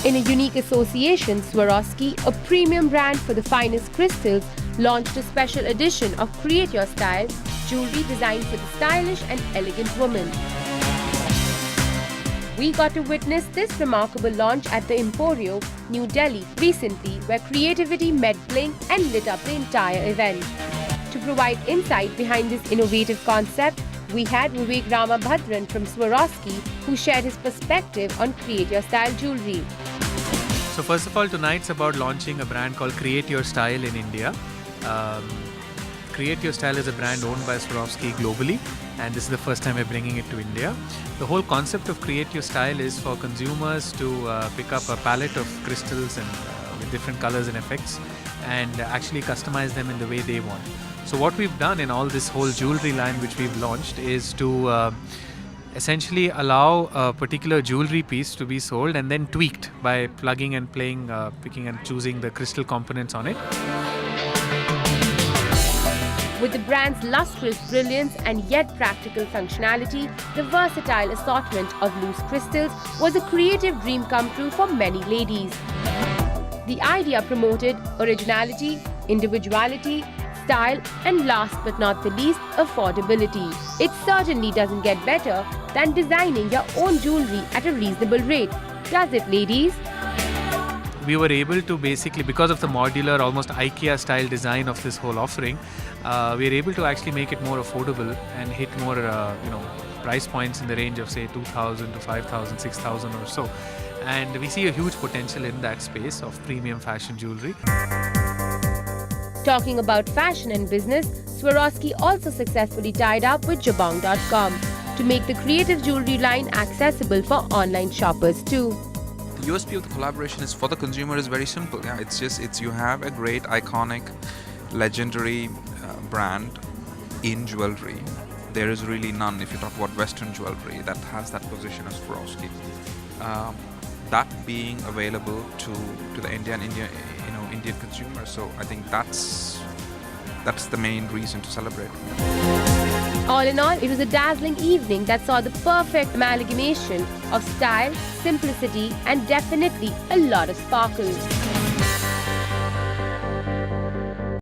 In a unique association, Swarovski, a premium brand for the finest crystals, launched a special edition of Create Your Style jewelry designed for the stylish and elegant woman. We got to witness this remarkable launch at the Emporio, New Delhi, recently, where creativity met bling and lit up the entire event. To provide insight behind this innovative concept, we had Vivek Ramabhadran from Swarovski, who shared his perspective on Create Your Style jewelry. So first of all, tonight's about launching a brand called Create Your Style in India. Create Your Style is a brand owned by Swarovski globally, and this is the first time we're bringing it to India. The whole concept of Create Your Style is for consumers to pick up a palette of crystals and with different colors and effects and actually customize them in the way they want. So what we've done in all this whole jewelry line which we've launched is to essentially allow a particular jewelry piece to be sold and then tweaked by plugging and playing, picking and choosing the crystal components on it. With the brand's lustrous brilliance and yet practical functionality, the versatile assortment of loose crystals was a creative dream come true for many ladies. The idea promoted originality, individuality, style, and last but not the least, affordability. It certainly doesn't get better than designing your own jewelry at a reasonable rate. Does it, ladies? We were able to basically, because of the modular, almost IKEA style design of this whole offering, we are able to actually make it more affordable and hit more, price points in the range of say 2,000 to 5,000, 6,000 or so. And we see a huge potential in that space of premium fashion jewelry. Talking about fashion and business, Swarovski also successfully tied up with Jabong.com to make the creative jewelry line accessible for online shoppers too. The USP of the collaboration is for the consumer is very simple. Yeah, it's you have a great, iconic, legendary brand in jewelry. There is really none, if you talk about Western jewelry, that has that position as Swarovski. That being available to the Indian consumer. So I think that's the main reason to celebrate. All in all, it was a dazzling evening that saw the perfect amalgamation of style, simplicity, and definitely a lot of sparkle.